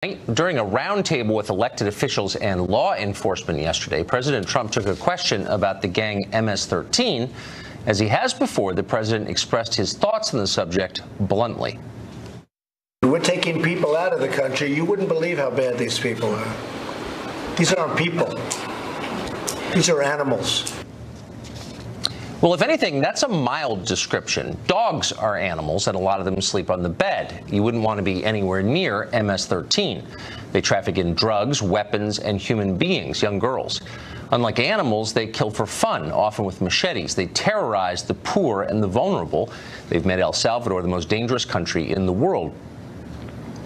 During a roundtable with elected officials and law enforcement yesterday, President Trump took a question about the gang MS-13. As he has before, the president expressed his thoughts on the subject bluntly. We're taking people out of the country. You wouldn't believe how bad these people are. These aren't people. These are animals. Well, if anything, that's a mild description. Dogs are animals, and a lot of them sleep on the bed. You wouldn't want to be anywhere near MS-13. They traffic in drugs, weapons, and human beings, young girls. Unlike animals, they kill for fun, often with machetes. They terrorize the poor and the vulnerable. They've made El Salvador the most dangerous country in the world.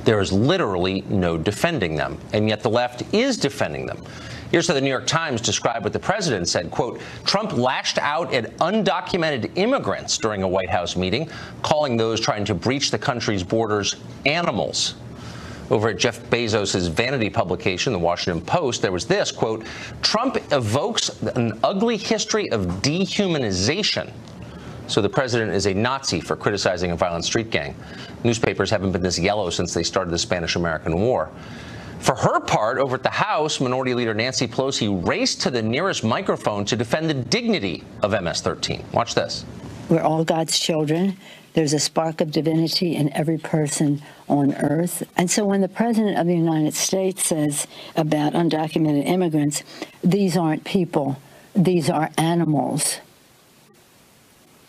There is literally no defending them, and yet the left is defending them. Here's how the New York Times described what the president said. Quote, Trump lashed out at undocumented immigrants during a White House meeting, calling those trying to breach the country's borders animals. Over at Jeff Bezos' vanity publication, The Washington Post, there was this, quote, Trump evokes an ugly history of dehumanization. So the president is a Nazi for criticizing a violent street gang. Newspapers haven't been this yellow since they started the Spanish-American War. For her part, over at the House, Minority Leader Nancy Pelosi raced to the nearest microphone to defend the dignity of MS-13. Watch this. We're all God's children. There's a spark of divinity in every person on earth. And so when the President of the United States says about undocumented immigrants, these aren't people, these are animals,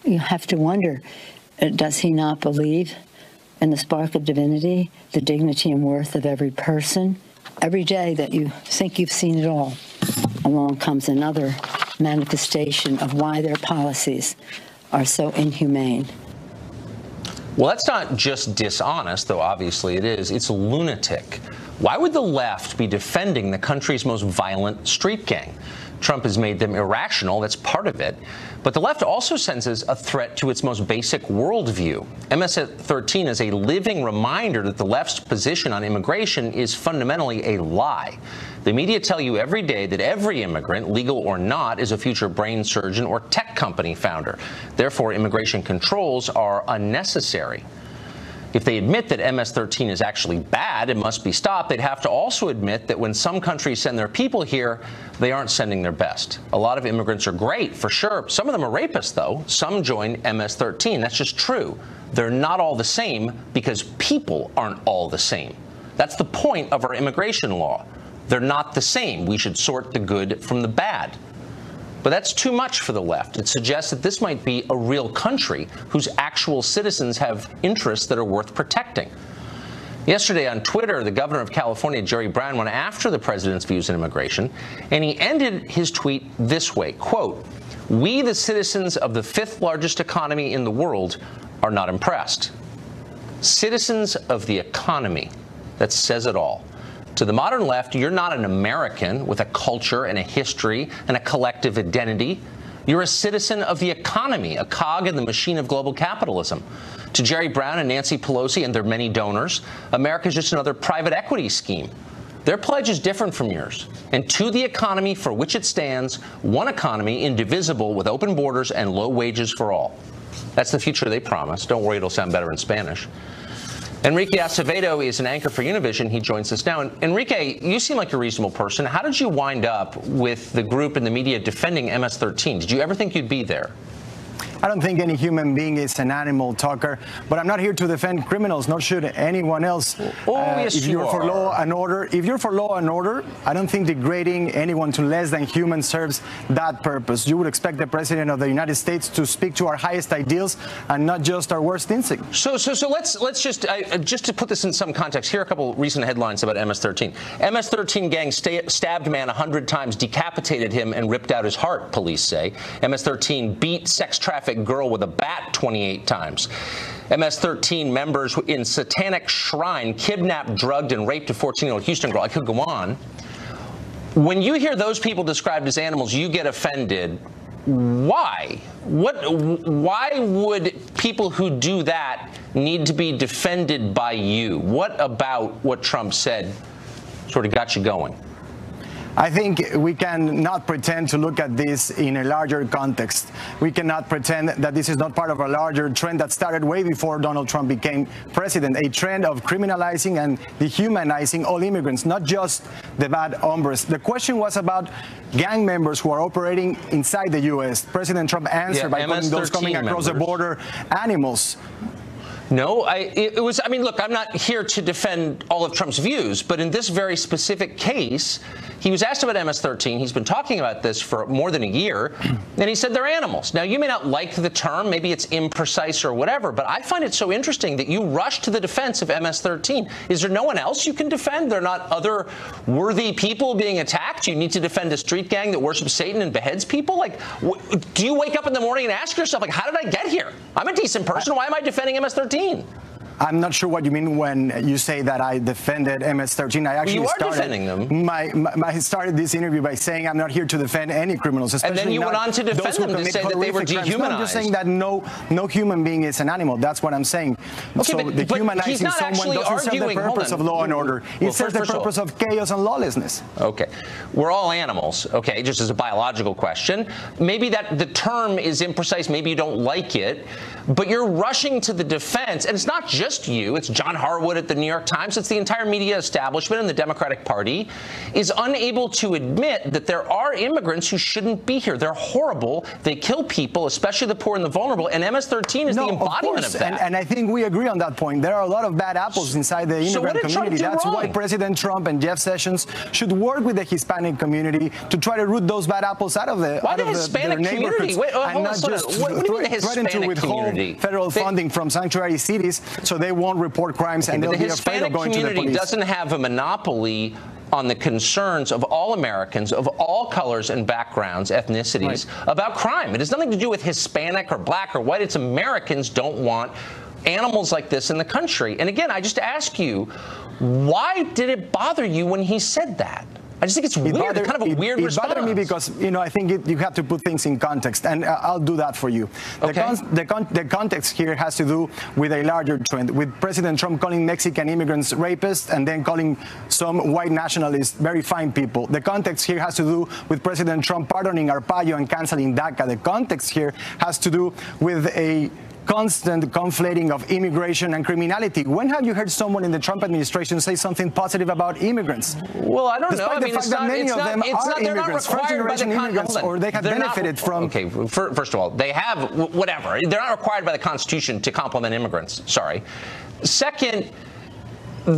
you have to wonder, does he not believe in the spark of divinity, the dignity and worth of every person? Every day that you think you've seen it all, along comes another manifestation of why their policies are so inhumane. Well, that's not just dishonest, though obviously it is. It's lunatic. Why would the left be defending the country's most violent street gang? Trump has made them irrational. That's part of it. But the left also senses a threat to its most basic worldview. MS-13 is a living reminder that the left's position on immigration is fundamentally a lie. The media tell you every day that every immigrant, legal or not, is a future brain surgeon or tech company founder. Therefore, immigration controls are unnecessary. If they admit that MS-13 is actually bad and must be stopped, they'd have to also admit that when some countries send their people here, they aren't sending their best. A lot of immigrants are great, for sure. Some of them are rapists, though. Some join MS-13. That's just true. They're not all the same because people aren't all the same. That's the point of our immigration law. They're not the same. We should sort the good from the bad. But that's too much for the left. It suggests that this might be a real country whose actual citizens have interests that are worth protecting. Yesterday on Twitter, the governor of California, Jerry Brown, went after the president's views on immigration, and he ended his tweet this way, quote, we, the citizens of the fifth largest economy in the world, are not impressed. Citizens of the economy. That says it all. To the modern left, you're not an American with a culture and a history and a collective identity. You're a citizen of the economy, a cog in the machine of global capitalism. To Jerry Brown and Nancy Pelosi and their many donors, America's just another private equity scheme. Their pledge is different from yours. And to the economy for which it stands, one economy indivisible with open borders and low wages for all. That's the future they promise. Don't worry, it'll sound better in Spanish. Enrique Acevedo is an anchor for Univision. He joins us now. And Enrique, you seem like a reasonable person. How did you wind up with the group and the media defending MS-13? Did you ever think you'd be there? I don't think any human being is an animal, Tucker, but I'm not here to defend criminals, nor should anyone else. Yes, if you're for law and order, I don't think degrading anyone to less than human serves that purpose. You would expect the President of the United States to speak to our highest ideals and not just our worst instincts. So let's just to put this in some context. Here are a couple recent headlines about MS-13. MS-13 gang stabbed man 100 times, decapitated him, and ripped out his heart, police say. MS-13 beat sex trafficked girl with a bat 28 times. MS-13 members in satanic shrine kidnapped, drugged, and raped a 14-year-old Houston girl. I could go on. When you hear those people described as animals, you get offended. Why? Why would people who do that need to be defended by you? What about what Trump said sort of got you going? I think we cannot pretend to look at this in a larger context. We cannot pretend that this is not part of a larger trend that started way before Donald Trump became president, a trend of criminalizing and dehumanizing all immigrants, not just the bad hombres. The question was about gang members who are operating inside the U.S. President Trump answered by calling those coming across the border animals. No, I mean, look, I'm not here to defend all of Trump's views, but in this very specific case, he was asked about MS-13. He's been talking about this for more than a year, and he said they're animals. Now, you may not like the term, maybe it's imprecise or whatever, but I find it so interesting that you rush to the defense of MS-13. Is there no one else you can defend? There are not other worthy people being attacked? You need to defend a street gang that worships Satan and beheads people? Like, do you wake up in the morning and ask yourself, like, how did I get here? I'm a decent person. Why am I defending MS-13? I'm not sure what you mean when you say that I defended MS-13. I actually defending them. I started this interview by saying I'm not here to defend any criminals, especially and then you went on to defend them to say that they were dehumanized. No, I'm just saying that no human being is an animal. That's what I'm saying. Okay, so but dehumanizing someone doesn't serve the purpose of law and order. It serves the purpose of chaos and lawlessness. Okay. We're all animals, okay, just as a biological question. Maybe that the term is imprecise. Maybe you don't like it. But you're rushing to the defense, and it's not just you. It's John Harwood at the New York Times. It's the entire media establishment and the Democratic Party is unable to admit that there are immigrants who shouldn't be here. They're horrible. They kill people, especially the poor and the vulnerable, and MS-13 is the embodiment of that. And I think we agree on that point. There are a lot of bad apples inside the immigrant community. That's why President Trump and Jeff Sessions should work with the Hispanic community to try to root those bad apples out of the Hispanic community? Wait, and not just threaten to withhold federal funding from sanctuary cities so they won't report crimes and they'll be afraid of going to the police. The Hispanic community doesn't have a monopoly on the concerns of all Americans of all colors and backgrounds, ethnicities, about crime. It has nothing to do with Hispanic or black or white. It's Americans don't want animals like this in the country. And again, I just ask you, why did it bother you when he said that? I just think it's weird. It's kind of a weird response. It bothered me because, I think you have to put things in context, and I'll do that for you. The context here has to do with a larger trend, with President Trump calling Mexican immigrants rapists and then calling some white nationalists very fine people. The context here has to do with President Trump pardoning Arpaio and canceling DACA. The context here has to do with a constant conflating of immigration and criminality. When have you heard someone in the Trump administration say something positive about immigrants? Well, I don't know. I mean, the fact that many of them are immigrants, first-generation immigrants, or they have benefited from... Okay, first of all, they have whatever. They're not required by the Constitution to compliment immigrants. Sorry. Second,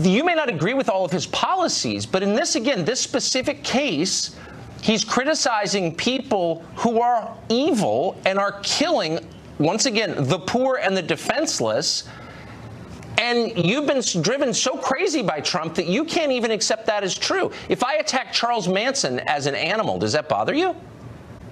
you may not agree with all of his policies, but in this, again, this specific case, he's criticizing people who are evil and are killing, once again, the poor and the defenseless, and you've been driven so crazy by Trump that you can't even accept that as true. If I attack Charles Manson as an animal, does that bother you?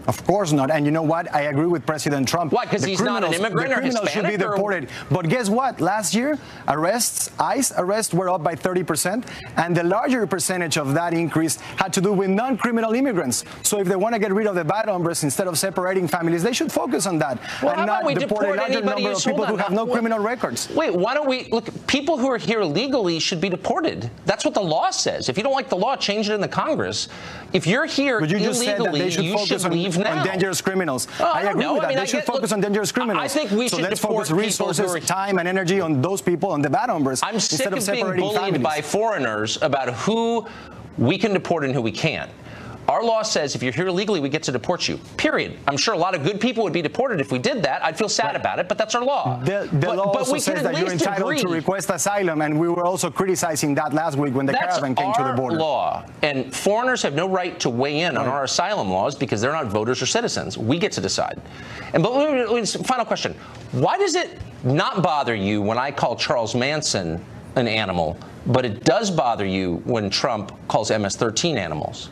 Of course not. And you know what? I agree with President Trump. Why? Because he's not an immigrant or Hispanic? The criminals should be deported. But guess what? Last year, ICE arrests were up by 30%, and the larger percentage of that increase had to do with non-criminal immigrants. So if they want to get rid of the bad hombres instead of separating families, they should focus on that and not deport a larger number of people who have no criminal records. Wait, why don't we look? People who are here legally should be deported. That's what the law says. If you don't like the law, change it in the Congress. If you're here illegally, you should leave now. On dangerous criminals. I agree with that. They should focus on dangerous criminals. I think we should let's focus resources, time, and energy on those people, on the bad hombres, I'm sick instead of separating being bullied families. by foreigners about who we can deport and who we can't. Our law says if you're here illegally, we get to deport you, period. I'm sure a lot of good people would be deported if we did that. I'd feel sad about it, but that's our law. The law also says that you're entitled to request asylum, and we were also criticizing that last week when the caravan came to the border. That's our law, and foreigners have no right to weigh in on our asylum laws because they're not voters or citizens. We get to decide. But final question. Why does it not bother you when I call Charles Manson an animal, but it does bother you when Trump calls MS-13 animals?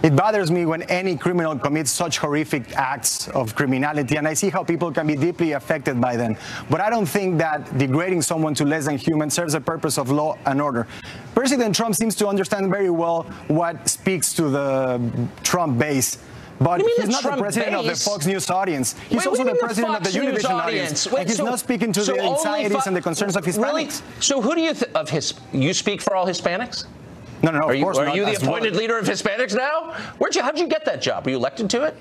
It bothers me when any criminal commits such horrific acts of criminality, and I see how people can be deeply affected by them. But I don't think that degrading someone to less than human serves the purpose of law and order. President Trump seems to understand very well what speaks to the Trump base. But he's not the president of the Fox News audience. He's also the president of the Univision audience. And he's not speaking to the anxieties and the concerns of Hispanics. Really? So who do you you speak for all Hispanics? No, of course not. Are you the appointed leader of Hispanics now? How'd you get that job? Were you elected to it?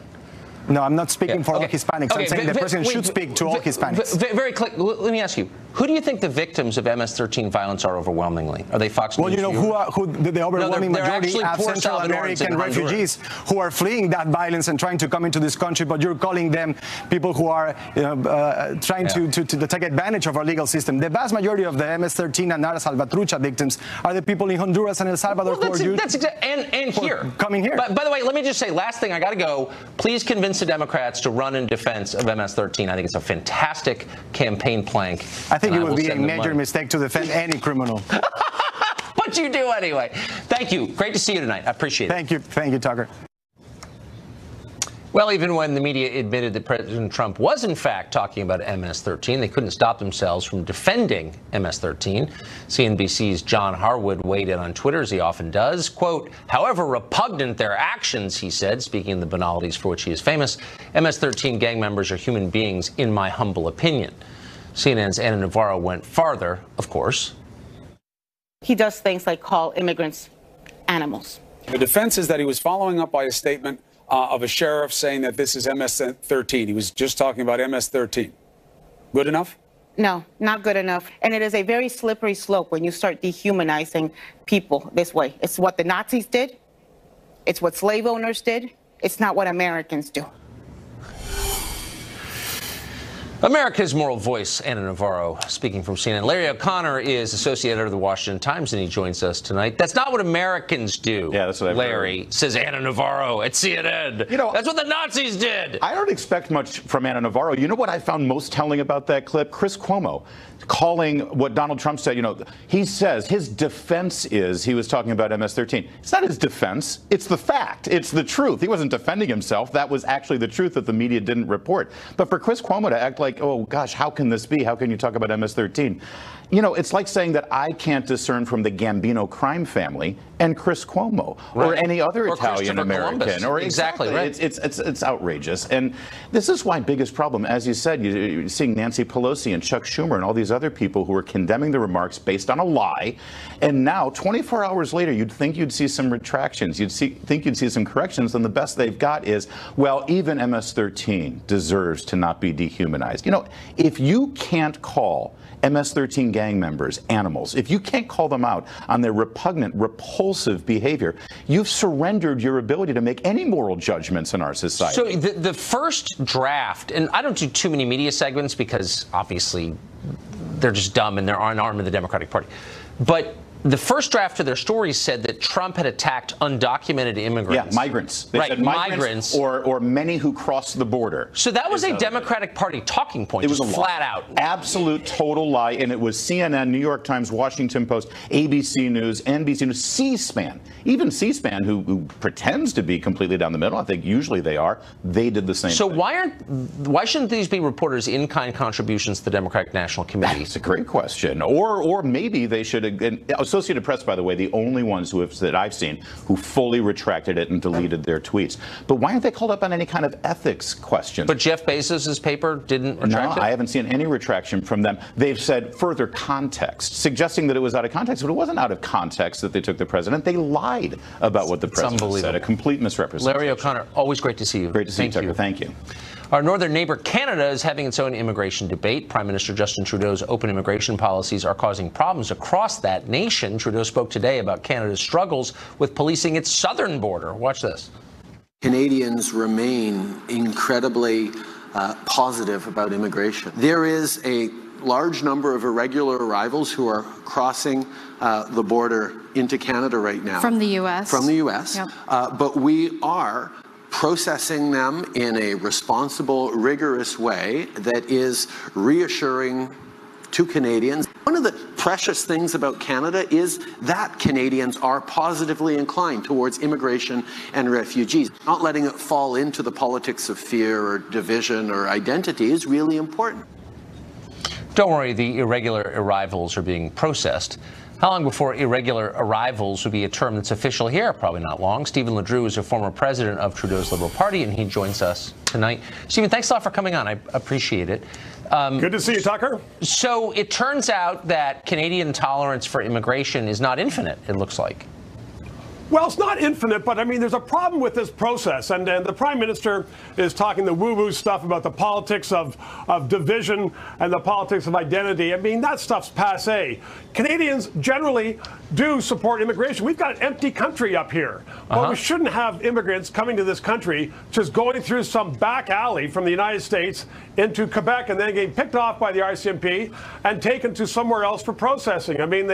No, I'm not speaking for all Hispanics. I'm saying the president should speak to all Hispanics. Very quick, let me ask you, who do you think the victims of MS-13 violence are overwhelmingly? Are they Fox News? Well, you know, who the overwhelming majority are Central American refugees who are fleeing that violence and trying to come into this country, but you're calling them people who are trying to take advantage of our legal system. The vast majority of the MS-13 and Nara Salvatrucha victims are the people in Honduras and El Salvador and here. Coming here. By the way, let me just say, last thing, I got to go. Please convince the Democrats to run in defense of MS-13. I think it's a fantastic campaign plank. I think it would be a major mistake to defend any criminal. But you do anyway. Thank you. Great to see you tonight. I appreciate it. Thank you, Tucker. Well, even when the media admitted that President Trump was, in fact, talking about MS-13, they couldn't stop themselves from defending MS-13. CNBC's John Harwood weighed in on Twitter, as he often does. Quote, however repugnant their actions, he said, speaking of the banalities for which he is famous, MS-13 gang members are human beings, in my humble opinion. CNN's Ana Navarro went farther, of course. He does things like call immigrants animals. The defense is that he was following up by a statement of a sheriff saying that this is MS-13. He was just talking about MS-13. Good enough? No, not good enough. And it is a very slippery slope when you start dehumanizing people this way. It's what the Nazis did. It's what slave owners did. It's not what Americans do. America's moral voice, Ana Navarro, speaking from CNN. Larry O'Connor is associate editor of the Washington Times, and he joins us tonight. That's not what Americans do. Yeah, that's what I've Larry heard. Says Ana Navarro at CNN. You know, that's what the Nazis did. I don't expect much from Ana Navarro. You know what I found most telling about that clip? Chris Cuomo calling what Donald Trump said. You know, he says his defense is he was talking about MS-13. It's not his defense. It's the fact. It's the truth. He wasn't defending himself. That was actually the truth that the media didn't report. But for Chris Cuomo to act like, oh, gosh, how can this be? How can you talk about MS-13? You know, it's like saying that I can't discern from the Gambino crime family and Chris Cuomo or any other Italian American. Or exactly right. It's outrageous. And this is my biggest problem. As you said, you're seeing Nancy Pelosi and Chuck Schumer and all these other people who are condemning the remarks based on a lie. And now, 24 hours later, you'd think you'd see some retractions. Think you'd see some corrections. And the best they've got is, well, even MS-13 deserves to not be dehumanized. You know, if you can't call MS-13 gang members animals, if you can't call them out on their repugnant, repulsive behavior, you've surrendered your ability to make any moral judgments in our society. So the first draft, and I don't do too many media segments because obviously they're just dumb and they're an arm of the Democratic Party, but the first draft of their story said that Trump had attacked undocumented immigrants. Yeah, migrants. They said migrants or many who crossed the border. So that was a Democratic Party talking point. It was a flat out. Absolute total lie. And it was CNN, New York Times, Washington Post, ABC News, NBC News, C-SPAN. Even C-SPAN, who pretends to be completely down the middle, I think usually they are, they did the same thing. So why shouldn't these be reporters' in-kind contributions to the Democratic National Committee? That's a great question. Or maybe they should. Associated Press, by the way, the only ones that I've seen who fully retracted it and deleted their tweets. But why aren't they called up on any kind of ethics questions? But Jeff Bezos' paper didn't retract it? No, I haven't seen any retraction from them. They've said further context, suggesting that it was out of context, but it wasn't out of context that they took the president. They lied about what the president said. A complete misrepresentation. Larry O'Connor, always great to see you. Great to see you, Tucker. Thank you. Our northern neighbor Canada is having its own immigration debate. Prime Minister Justin Trudeau's open immigration policies are causing problems across that nation. Trudeau spoke today about Canada's struggles with policing its southern border. Watch this. Canadians remain incredibly positive about immigration. There is a large number of irregular arrivals who are crossing the border into Canada right now. From the U.S. From the U.S. Yep. But we are processing them in a responsible, rigorous way that is reassuring to Canadians. One of the precious things about Canada is that Canadians are positively inclined towards immigration and refugees. Not letting it fall into the politics of fear or division or identity is really important. Don't worry, the irregular arrivals are being processed. How long before irregular arrivals would be a term that's official here? Probably not long. Stephen LeDrew is a former president of Trudeau's Liberal Party, and he joins us tonight. Stephen, thanks a lot for coming on. I appreciate it. Good to see you, Tucker. So it turns out that Canadian tolerance for immigration is not infinite, it looks like. Well, it's not infinite, but I mean, there's a problem with this process. And the Prime Minister is talking the woo-woo stuff about the politics of division and the politics of identity. I mean, that stuff's passé. Canadians generally do support immigration. We've got an empty country up here. But we shouldn't have immigrants coming to this country just going through some back alley from the United States into Quebec and then getting picked off by the RCMP and taken to somewhere else for processing. I mean,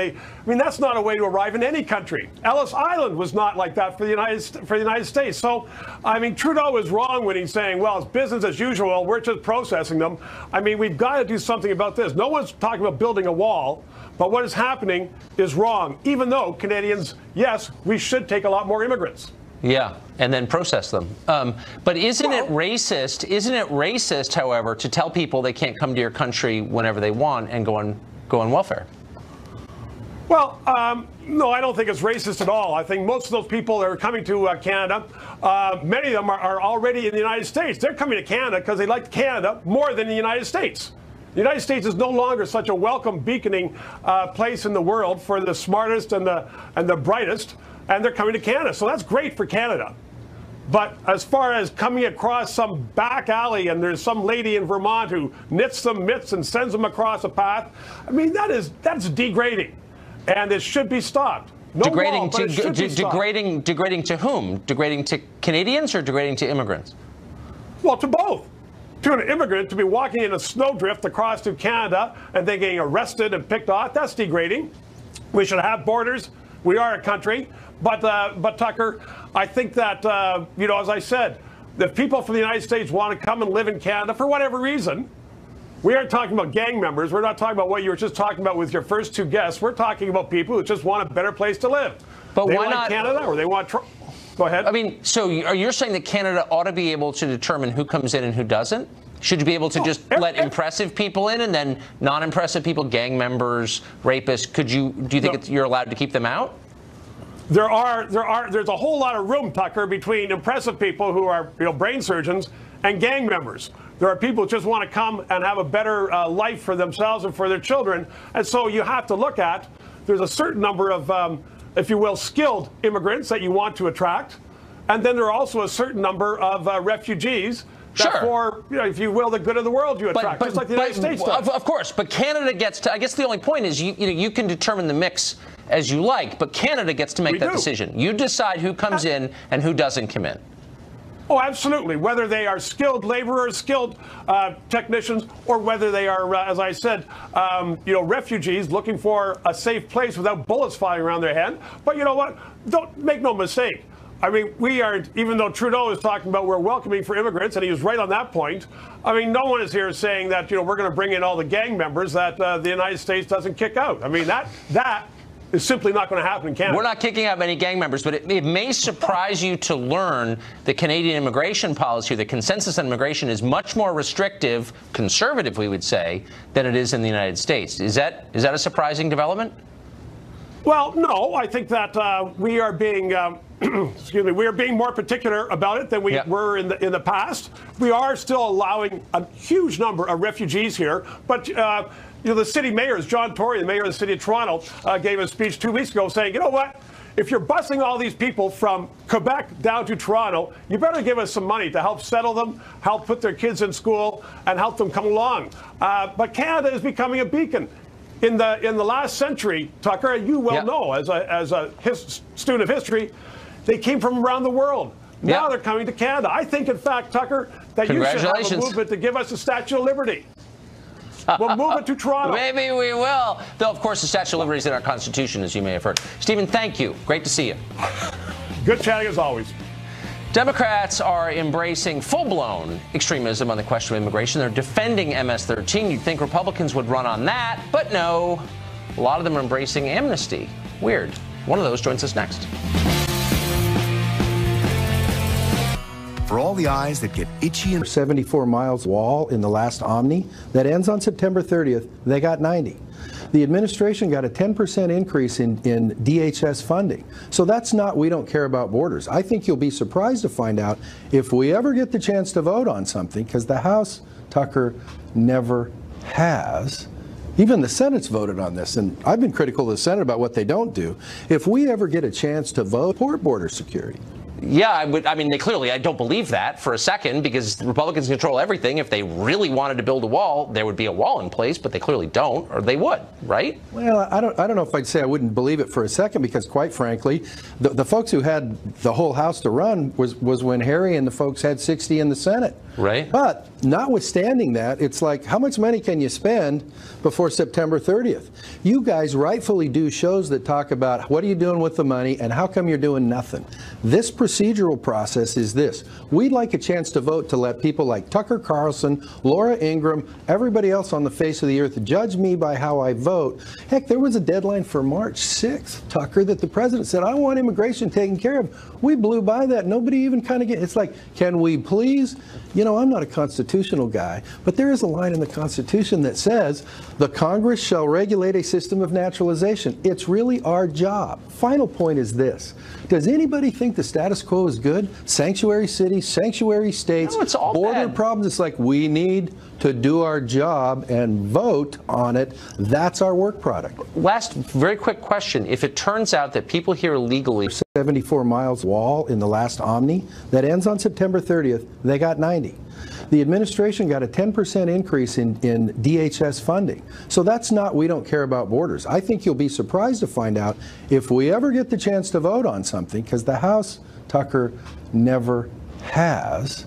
that's not a way to arrive in any country. Ellis Island was not like that for the United States. So, I mean, Trudeau is wrong when he's saying, well, it's business as usual. We're just processing them. I mean, we've got to do something about this. No one's talking about building a wall, but what is happening is wrong, even though Canadians, yes, we should take a lot more immigrants. Yeah, and then process them. But isn't it racist? Isn't it racist, however, to tell people they can't come to your country whenever they want and go on welfare? Well, no, I don't think it's racist at all. I think most of those people that are coming to Canada, many of them are already in the United States. They're coming to Canada because they like Canada more than the United States. The United States is no longer such a welcome, beaconing place in the world for the smartest and the brightest, and they're coming to Canada. So that's great for Canada. But as far as coming across some back alley and there's some lady in Vermont who knits some mitts and sends them across a path, I mean, that's degrading. And it should be stopped. No degrading wall, but it should be stopped. Degrading to whom? Degrading to Canadians or degrading to immigrants? Well, to both. To an immigrant to be walking in a snowdrift across to Canada and then getting arrested and picked off, that's degrading. We should have borders. We are a country. But Tucker, I think that, as I said, if people from the United States want to come and live in Canada for whatever reason, we aren't talking about gang members. We're not talking about what you were just talking about with your first two guests. We're talking about people who just want a better place to live. But they why like not Canada, or they want? Go ahead. I mean, so you're saying that Canada ought to be able to determine who comes in and who doesn't? Should you be able to just let impressive people in and then non-impressive people, gang members, rapists? Do you think you're allowed to keep them out? There's a whole lot of room, Tucker, between impressive people who are brain surgeons and gang members. There are people who just want to come and have a better life for themselves and for their children. And so you have to look at, there's a certain number of, if you will, skilled immigrants that you want to attract. And then there are also a certain number of refugees that for, if you will, the good of the world you attract, just like the United States does. Of course, but Canada gets to, I guess the only point is you can determine the mix as you like, but Canada gets to make that decision. You decide who comes in and who doesn't come in. Oh, absolutely. Whether they are skilled laborers, skilled technicians, or whether they are, as I said, refugees looking for a safe place without bullets flying around their head. But you know what? Don't make no mistake. I mean, we are, even though Trudeau is talking about we're welcoming for immigrants, and he was right on that point. I mean, no one is here saying that, we're going to bring in all the gang members that the United States doesn't kick out. I mean, that is simply not going to happen in Canada. We're not kicking out many gang members, but it may surprise you to learn the Canadian immigration policy, the consensus on immigration is much more restrictive, conservative, we would say, than it is in the United States. Is that a surprising development? Well, no, I think that we are being, we are being more particular about it than we were in the past. We are still allowing a huge number of refugees here, but the city mayors, John Tory, the mayor of the city of Toronto, gave a speech 2 weeks ago saying, you know what? If you're busing all these people from Quebec down to Toronto, you better give us some money to help settle them, help put their kids in school, and help them come along. But Canada is becoming a beacon. In the last century, Tucker, you well know, as a student of history, they came from around the world. Now they're coming to Canada. I think, in fact, Tucker, that you should have a movement to give us the Statue of Liberty. We'll move it to Toronto. Maybe we will. Though, of course, the Statue of Liberty is in our Constitution, as you may have heard. Stephen, thank you. Great to see you. Good chatting as always. Democrats are embracing full-blown extremism on the question of immigration. They're defending MS-13. You'd think Republicans would run on that, but no. A lot of them are embracing amnesty. Weird. One of those joins us next. For all the eyes that get itchy and 74 miles wall in the last Omni that ends on September 30th, they got 90. The administration got a 10% increase in DHS funding. So that's not, we don't care about borders. I think you'll be surprised to find out if we ever get the chance to vote on something, because the House, Tucker, never has, Even the Senate's voted on this, and I've been critical of the Senate about what they don't do. If we ever get a chance to vote for border security, yeah, I mean, I don't believe that for a second, because the Republicans control everything. If they really wanted to build a wall, there would be a wall in place, but they clearly don't, or they would, right? Well, I don't know if I'd say I wouldn't believe it for a second, because quite frankly, the folks who had the whole House to run was when Harry and the folks had 60 in the Senate. Right. But notwithstanding that, it's like, how much money can you spend before September 30th? You guys rightfully do shows that talk about what are you doing with the money and how come you're doing nothing. This procedural process is this. We'd like a chance to vote to let people like Tucker Carlson, Laura Ingraham, everybody else on the face of the earth judge me by how I vote. Heck, there was a deadline for March 6th, Tucker, that the president said, I want immigration taken care of. We blew by that. Nobody even kind of it's like, can we please? You know, I'm not a constitutional guy, but there is a line in the Constitution that says the Congress shall regulate a system of naturalization. It's really our job. Final point is this. Does anybody think the status quo is good? Sanctuary cities, sanctuary states, no, it's all border bad. problems. It's like we need to do our job and vote on it. That's our work product. Last very quick question. If it turns out that people here illegally 74 miles wall in the last Omni that ends on September 30th, they got 90. The administration got a 10% increase in DHS funding. So that's not, we don't care about borders. I think you'll be surprised to find out if we ever get the chance to vote on something, because the House, Tucker, never has.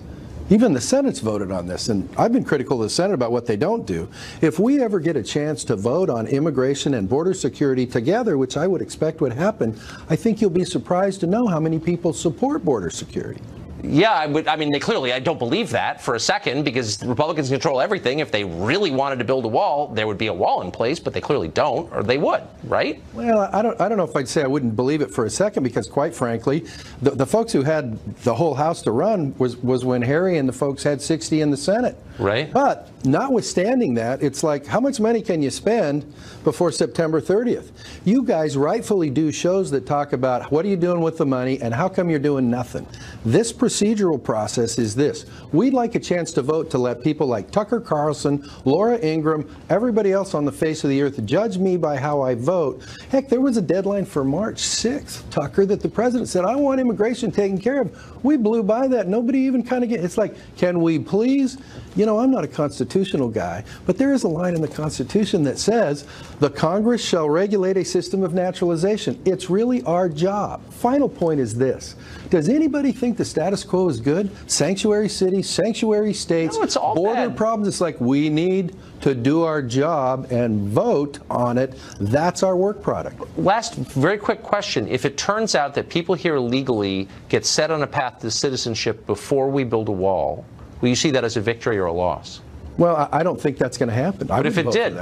Even the Senate's voted on this, and I've been critical of the Senate about what they don't do. If we ever get a chance to vote on immigration and border security together, which I would expect would happen, I think you'll be surprised to know how many people support border security. Yeah, I mean, I don't believe that for a second, because the Republicans control everything. If they really wanted to build a wall, there would be a wall in place, but they clearly don't, or they would, right? Well, I don't know if I'd say I wouldn't believe it for a second, because quite frankly, the folks who had the whole House to run was when Harry and the folks had 60 in the Senate. Right. But notwithstanding that, it's like, how much money can you spend before September 30th? You guys rightfully do shows that talk about what are you doing with the money and how come you're doing nothing. This procedural process is this. We'd like a chance to vote to let people like Tucker Carlson, Laura Ingraham, everybody else on the face of the earth judge me by how I vote. Heck, there was a deadline for March 6th, Tucker, that the president said, I want immigration taken care of. We blew by that. Nobody even kind of it's like, can we please? You know, I'm not a constitutional guy, but there is a line in the Constitution that says the Congress shall regulate a system of naturalization. It's really our job. Final point is this. Does anybody think the status quo is good? Sanctuary cities, sanctuary states, no, it's all border bad. problems. It's like we need to do our job and vote on it. That's our work product. Last very quick question. If it turns out that people here illegally get set on a path to citizenship before we build a wall, will you see that as a victory or a loss? Well, I don't think that's going to happen. But if it did?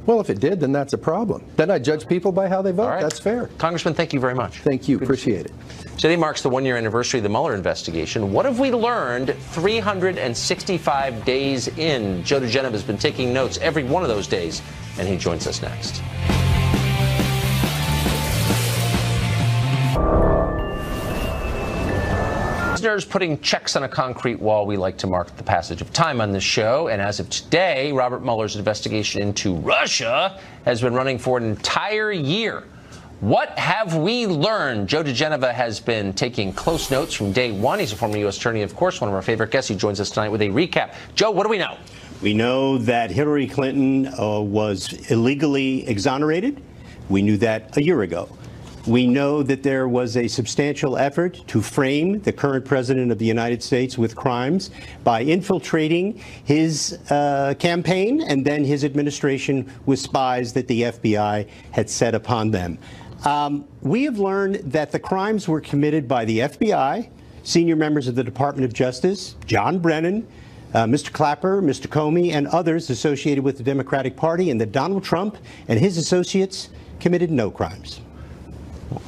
Well, if it did, then that's a problem. Then I judge people by how they vote. All right. That's fair. Congressman, thank you very much. Thank you. Appreciate it. Today marks the one-year anniversary of the Mueller investigation. What have we learned 365 days in? Joe DeGeneva has been taking notes every one of those days, and he joins us next. Listeners, putting checks on a concrete wall, we like to mark the passage of time on this show. And as of today, Robert Mueller's investigation into Russia has been running for an entire year. What have we learned? Joe DeGeneva has been taking close notes from day one. He's a former U.S. attorney, of course, one of our favorite guests. He joins us tonight with a recap. Joe, what do we know? We know that Hillary Clinton was illegally exonerated. We knew that a year ago. We know that there was a substantial effort to frame the current president of the United States with crimes by infiltrating his campaign and then his administration with spies that the FBI had set upon them. We have learned that the crimes were committed by the FBI, senior members of the Department of Justice, John Brennan, Mr. Clapper, Mr. Comey, and others associated with the Democratic Party, and that Donald Trump and his associates committed no crimes.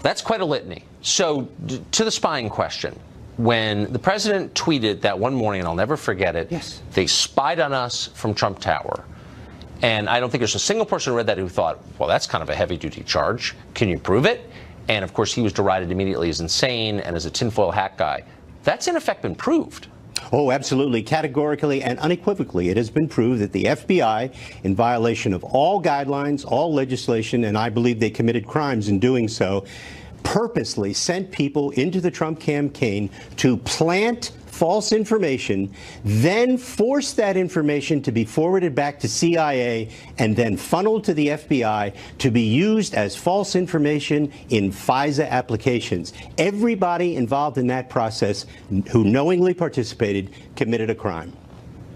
That's quite a litany. So to the spying question, when the president tweeted that one morning, and I'll never forget it, yes, they spied on us from Trump Tower. And I don't think there's a single person who read that who thought, well, that's kind of a heavy-duty charge. Can you prove it? And, of course, he was derided immediately as insane and as a tinfoil hat guy. That's, in effect, been proved. Oh, absolutely. Categorically and unequivocally, it has been proved that the FBI, in violation of all guidelines, all legislation, and I believe they committed crimes in doing so, purposely sent people into the Trump campaign to plant false information, then force that information to be forwarded back to CIA and then funneled to the FBI to be used as false information in FISA applications. Everybody involved in that process who knowingly participated committed a crime.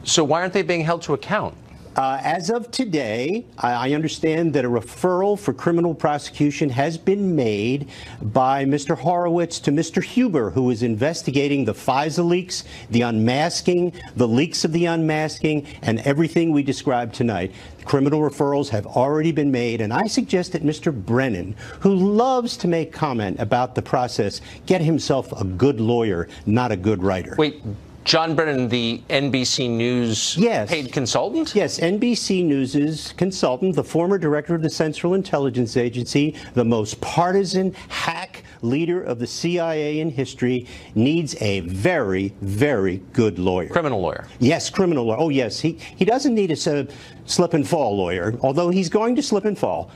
So why aren't they being held to account? As of today, I understand that a referral for criminal prosecution has been made by Mr. Horowitz to Mr. Huber, who is investigating the FISA leaks, the unmasking, the leaks of the unmasking, and everything we described tonight. Criminal referrals have already been made, and I suggest that Mr. Brennan, who loves to make comment about the process, get himself a good lawyer, not a good writer. Wait. John Brennan, the NBC News paid consultant? Yes, NBC News' consultant, the former director of the Central Intelligence Agency, the most partisan hack leader of the CIA in history, needs a very, very good lawyer. Criminal lawyer. Yes, criminal lawyer. Oh, yes. He doesn't need a slip and fall lawyer, although he's going to slip and fall.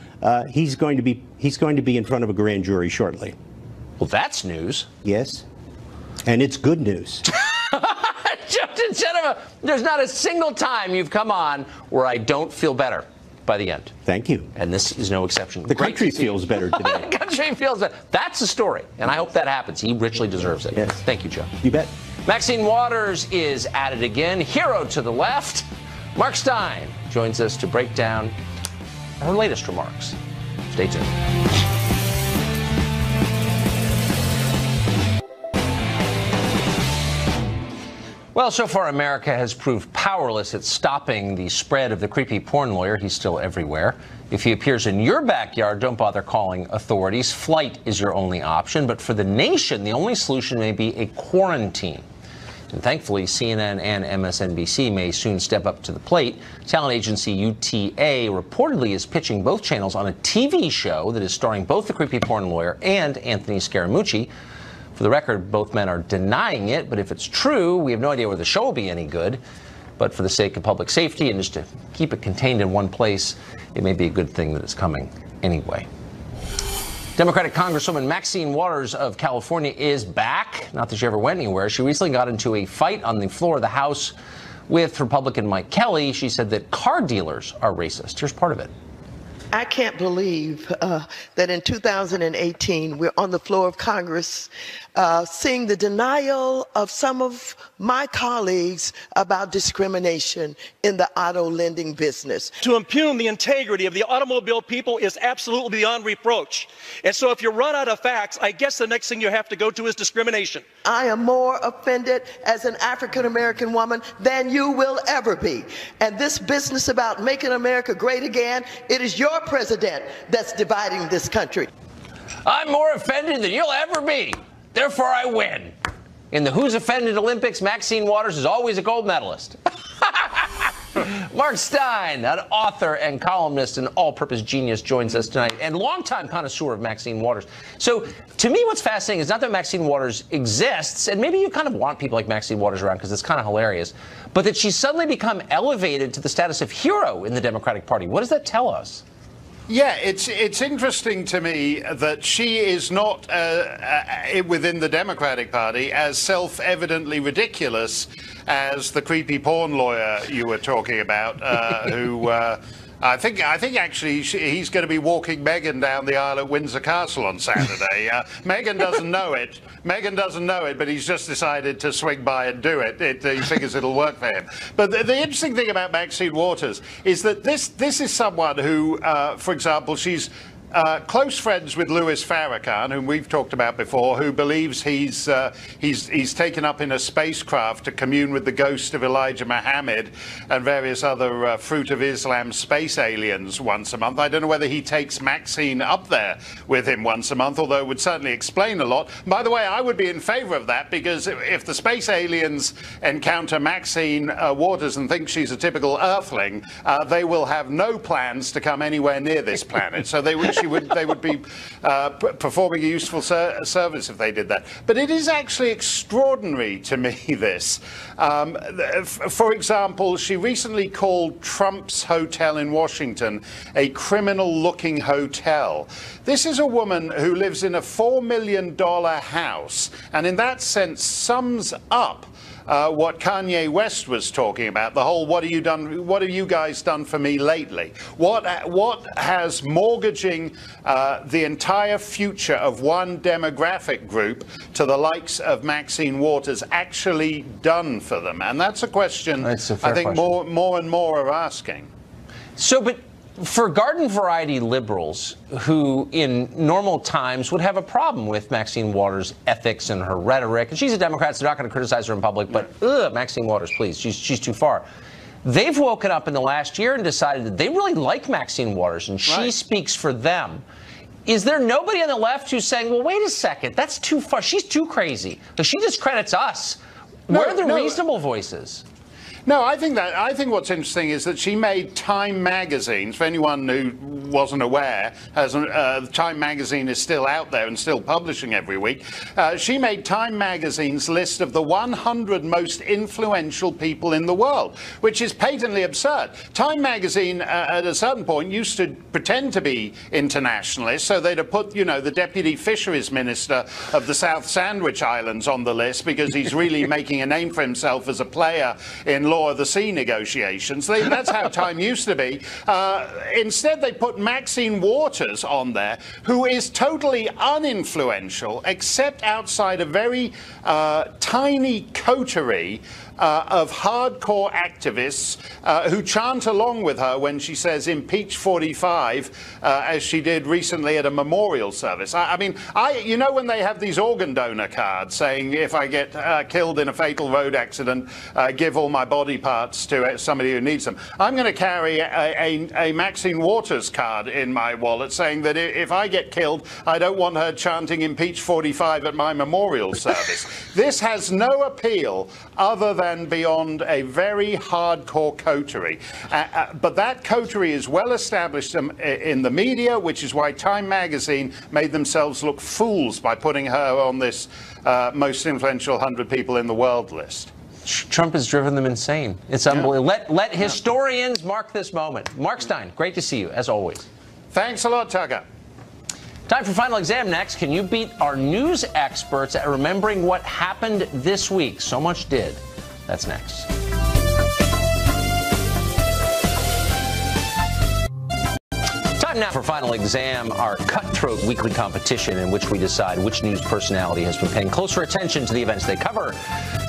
He's going to be in front of a grand jury shortly. Well, that's news. Yes, and it's good news. Justin Cheneva, there's not a single time you've come on where I don't feel better by the end. Thank you. And this is no exception. The country feels better today. The country feels better. That's the story, and I hope that happens. He richly deserves it. Yes. Thank you, Joe. You bet. Maxine Waters is at it again. Hero to the left. Mark Stein joins us to break down her latest remarks. Stay tuned. Well, so far, America has proved powerless at stopping the spread of the creepy porn lawyer. He's still everywhere. If he appears in your backyard, don't bother calling authorities. Flight is your only option. But for the nation, the only solution may be a quarantine. And thankfully, CNN and MSNBC may soon step up to the plate. Talent agency UTA reportedly is pitching both channels on a TV show that is starring both the creepy porn lawyer and Anthony Scaramucci. For the record, both men are denying it, but if it's true, we have no idea whether the show will be any good. But for the sake of public safety and just to keep it contained in one place, it may be a good thing that it's coming anyway. Democratic Congresswoman Maxine Waters of California is back. Not that she ever went anywhere. She recently got into a fight on the floor of the House with Republican Mike Kelly. She said that car dealers are racist. Here's part of it. I can't believe that in 2018, we're on the floor of Congress seeing the denial of some of my colleagues about discrimination in the auto lending business. To impugn the integrity of the automobile people is absolutely beyond reproach. And so if you run out of facts, I guess the next thing you have to go to is discrimination. I am more offended as an African-American woman than you will ever be. And this business about making America great again, it is your president that's dividing this country. I'm more offended than you'll ever be. Therefore, I win. In the Who's Offended Olympics, Maxine Waters is always a gold medalist. Mark Stein, an author and columnist and all-purpose genius, joins us tonight, and longtime connoisseur of Maxine Waters. So, to me, what's fascinating is not that Maxine Waters exists, and maybe you kind of want people like Maxine Waters around because it's kind of hilarious, but that she's suddenly become elevated to the status of hero in the Democratic Party. What does that tell us? Yeah, it's interesting to me that she is not within the Democratic Party as self-evidently ridiculous as the creepy porn lawyer you were talking about, who I think actually he's going to be walking Meghan down the aisle at Windsor Castle on Saturday. Meghan doesn't know it. Meghan doesn't know it, but he's just decided to swing by and do it. He figures it'll work for him. But the interesting thing about Maxine Waters is that this is someone who, for example, she's close friends with Louis Farrakhan, whom we've talked about before, who believes he's taken up in a spacecraft to commune with the ghost of Elijah Muhammad and various other Fruit of Islam space aliens once a month. I don't know whether he takes Maxine up there with him once a month, although it would certainly explain a lot. By the way, I would be in favor of that, because if the space aliens encounter Maxine Waters and think she's a typical Earthling, they will have no plans to come anywhere near this planet. So they would they would be performing a useful service if they did that. But it is actually extraordinary to me, this. For example, she recently called Trump's hotel in Washington a criminal-looking hotel. This is a woman who lives in a $4 million house, and in that sense sums up what Kanye West was talking about, the whole what have you guys done for me lately? What has mortgaging the entire future of one demographic group to the likes of Maxine Waters actually done for them? And that's a question I think more and more are asking. So, but for garden variety liberals who in normal times would have a problem with Maxine Waters' ethics and her rhetoric, and she's a Democrat, so they're not going to criticize her in public, but Maxine Waters, please, she's too far. They've woken up in the last year and decided that they really like Maxine Waters, and she speaks for them. Is there nobody on the left who's saying, well, wait a second, that's too far, she's too crazy, but she discredits us? Where are the reasonable voices? No, I think what's interesting is that she made Time magazine. For anyone who wasn't aware, Time magazine is still out there and still publishing every week. She made Time magazine's list of the 100 most influential people in the world, which is patently absurd. Time magazine, at a certain point, used to pretend to be internationalist, so they'd have put, you know, the deputy fisheries minister of the South Sandwich Islands on the list because he's really making a name for himself as a player in law of the sea negotiations. That's how Time used to be. Instead, they put Maxine Waters on there, who is totally uninfluential, except outside a very tiny coterie of hardcore activists who chant along with her when she says impeach 45, as she did recently at a memorial service. I mean, you know when they have these organ donor cards saying if I get killed in a fatal road accident, give all my body parts to somebody who needs them. I'm going to carry a Maxine Waters card in my wallet saying that if I get killed, I don't want her chanting impeach 45 at my memorial service. This has no appeal other than beyond a very hardcore coterie. But that coterie is well established in the media, which is why Time magazine made themselves look fools by putting her on this most influential 100 people in the world list. Trump has driven them insane. It's unbelievable. Let historians mark this moment. Mark Stein, great to see you, as always. Thanks a lot, Tucker. Time for Final Exam next. Can you beat our news experts at remembering what happened this week? So much did. That's next. Time now for Final Exam, our cutthroat weekly competition in which we decide which news personality has been paying closer attention to the events they cover.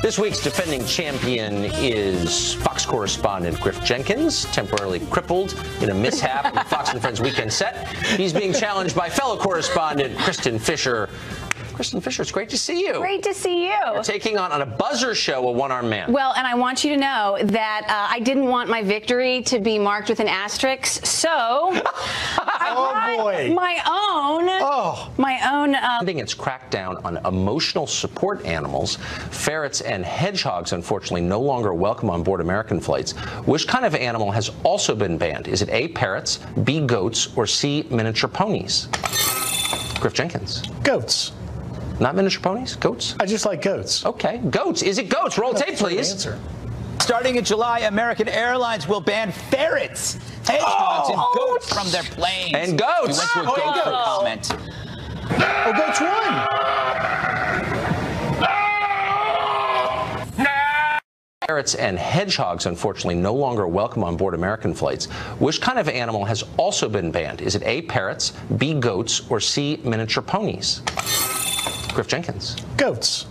This week's defending champion is Fox correspondent Griff Jenkins, temporarily crippled in a mishap in the Fox and Friends weekend set. He's being challenged by fellow correspondent Kristen Fisher. Kristen Fisher, it's great to see you. Great to see you. You're taking on a buzzer show, a one-armed man. Well, and I want you to know that I didn't want my victory to be marked with an asterisk, so I brought my own. Ending its crackdown on emotional support animals, ferrets and hedgehogs, unfortunately, no longer welcome on board American flights. Which kind of animal has also been banned? Is it A, parrots, B, goats, or C, miniature ponies? Griff Jenkins. Goats. Not miniature ponies? Goats? I just like goats. Okay, goats. Is it goats? Roll tape, please. Answer. Starting in July, American Airlines will ban ferrets, hedgehogs, and goats from their planes. And goats. We went to a goat for comment. Oh, goats won. Ferrets and hedgehogs, unfortunately, no longer welcome on board American flights. Which kind of animal has also been banned? Is it A, parrots, B, goats, or C, miniature ponies? Griff Jenkins. Goats.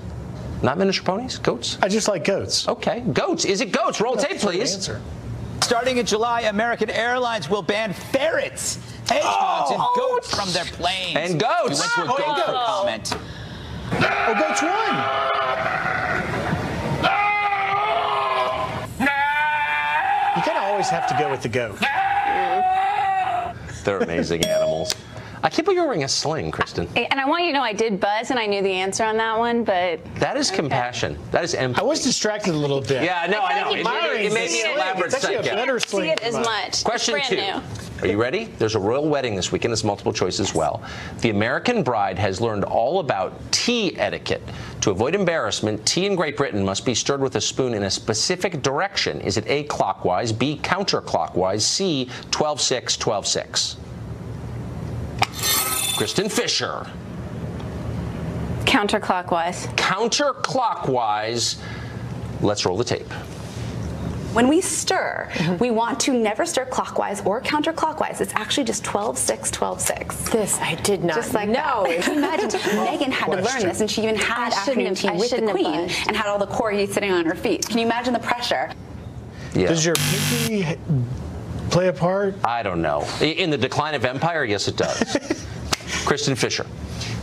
Not miniature ponies? Goats? I just like goats. Okay, goats. Is it goats? Roll tape, please. Answer. Starting in July, American Airlines will ban ferrets, hedgehogs, and goats from their planes. And goats. We went to a goat for comment. Oh, goats won. You kind of always have to go with the goat. They're amazing animals. I can't believe you're wearing a sling, Kristen. And I want you to know I did buzz and I knew the answer on that one, but... That is compassion. That is empathy. I was distracted a little bit. Yeah, no, I know. It may be an elaborate It's actually a psycho. better sling. See it as much. Question It's 2. brand new. Are you ready? There's a royal wedding this weekend. It's multiple choice as well. The American bride has learned all about tea etiquette. To avoid embarrassment, tea in Great Britain must be stirred with a spoon in a specific direction. Is it A, clockwise, B, counterclockwise, C, 12-6, 12-6? Kristen Fisher. Counterclockwise. Counterclockwise. Let's roll the tape. When we stir, we want to never stir clockwise or counterclockwise. It's actually just 12-6, 12-6. This I did not just like know. That. Can you imagine? Meghan had to learn this, and she even had afternoon tea with the Queen and had all the corgi sitting on her feet. Can you imagine the pressure? Yeah. Does your pinky play a part? I don't know. In the decline of empire, yes, it does. Kristen Fisher.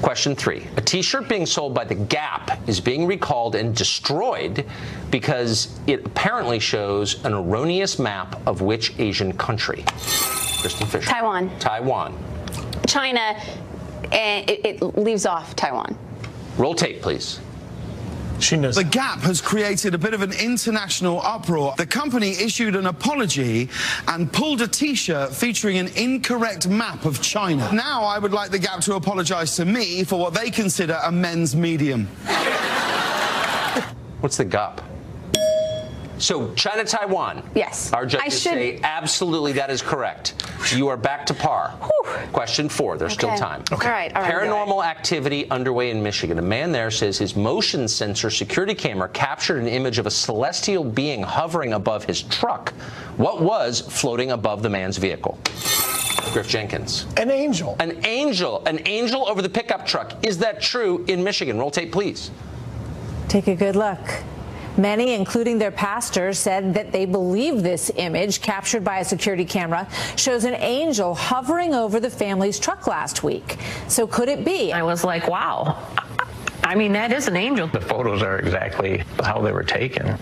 Question 3. A T-shirt being sold by The Gap is being recalled and destroyed because it apparently shows an erroneous map of which Asian country? Kristen Fisher. Taiwan. Taiwan. China, and it leaves off Taiwan. Roll tape, please. She knows. The Gap has created a bit of an international uproar. The company issued an apology and pulled a T-shirt featuring an incorrect map of China. Now I would like The Gap to apologize to me for what they consider a men's medium. What's the Gap? So, China, Taiwan. Yes. Our judges say absolutely that is correct. You are back to par. Whew. Question 4. There's still time. Okay. All right. Paranormal activity underway in Michigan. A man there says his motion sensor security camera captured an image of a celestial being hovering above his truck. What was floating above the man's vehicle? Griff Jenkins. An angel. An angel. An angel over the pickup truck. Is that true in Michigan? Roll tape, please. Take a good look. Many, including their pastor, said that they believe this image, captured by a security camera, shows an angel hovering over the family's truck last week. So could it be? I was like, wow. I mean, that is an angel. The photos are exactly how they were taken.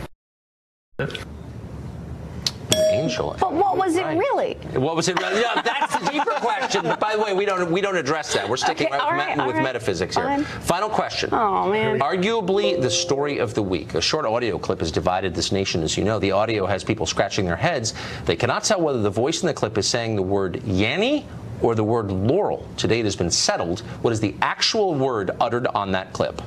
Angel. But what was it really? What was it really? Yeah, that's the deeper question. But by the way, we don't address that. We're sticking with metaphysics here. Fine. Final question. Oh, man. Arguably the story of the week. A short audio clip has divided this nation, as you know. The audio has people scratching their heads. They cannot tell whether the voice in the clip is saying the word Yanny or the word Laurel. Today it has been settled. What is the actual word uttered on that clip?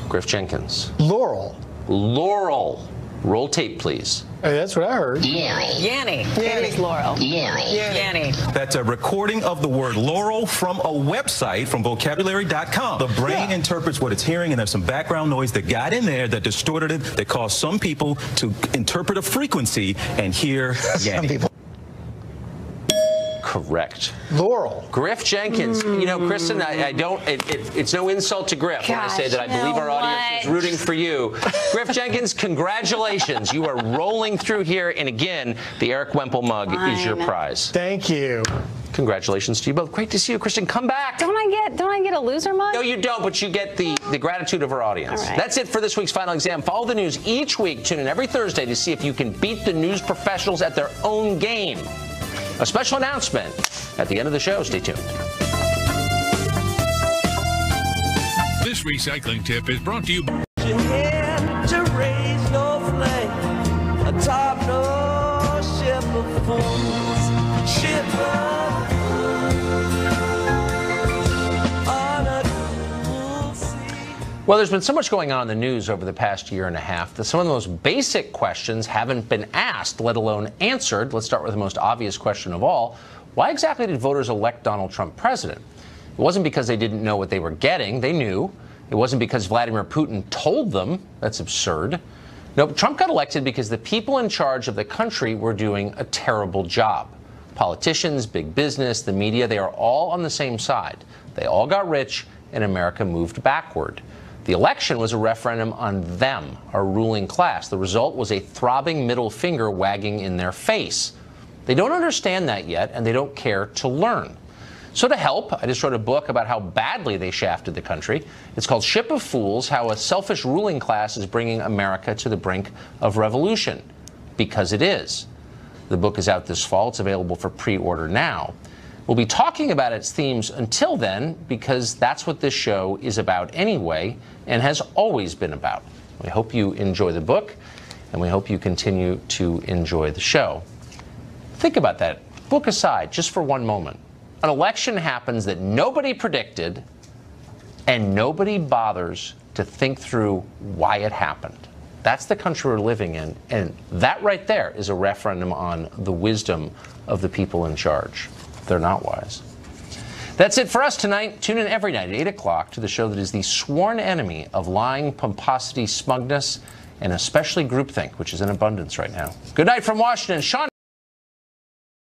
Griff Jenkins. Laurel. Laurel. Roll tape, please. Hey, that's what I heard. Yanny. It is Laurel. Yanny. That's a recording of the word Laurel from a website from vocabulary.com. The brain interprets what it's hearing, and there's some background noise that got in there that distorted it, that caused some people to interpret a frequency and hear Yanny. Some people. Correct. Laurel. Griff Jenkins. You know, Kristen, I don't. It's no insult to Griff when I say that I believe our audience is rooting for you. Griff Jenkins, congratulations. You are rolling through here, and again, the Eric Wemple mug is your prize. Thank you. Congratulations to you both. Great to see you, Kristen. Come back. Don't I get a loser mug? No, you don't, but you get the gratitude of our audience. All right. That's it for this week's Final Exam. Follow the news each week. Tune in every Thursday to see if you can beat the news professionals at their own game. A special announcement at the end of the show. Stay tuned. This recycling tip is brought to you by... To raise no flame atop no ship of fools. Ship of on a cool sea. Well, there's been so much going on in the news over the past year and a half that some of the most basic questions haven't been asked, let alone answered. Let's start with the most obvious question of all. Why exactly did voters elect Donald Trump president? It wasn't because they didn't know what they were getting. They knew. It wasn't because Vladimir Putin told them. That's absurd. No, Trump got elected because the people in charge of the country were doing a terrible job. Politicians, big business, the media, they are all on the same side. They all got rich, and America moved backward. The election was a referendum on them, our ruling class. The result was a throbbing middle finger wagging in their face. They don't understand that yet, and they don't care to learn. So to help, I just wrote a book about how badly they shafted the country. It's called Ship of Fools, How a Selfish Ruling Class is Bringing America to the Brink of Revolution. Because it is. The book is out this fall. It's available for pre-order now. We'll be talking about its themes until then, because that's what this show is about anyway, and has always been about. We hope you enjoy the book, and we hope you continue to enjoy the show. Think about that. Book aside, just for one moment. An election happens that nobody predicted, and nobody bothers to think through why it happened. That's the country we're living in, and that right there is a referendum on the wisdom of the people in charge. They're not wise. That's it for us tonight. Tune in every night at 8 o'clock to the show that is the sworn enemy of lying, pomposity, smugness, and especially groupthink, which is in abundance right now. Good night from Washington. Sean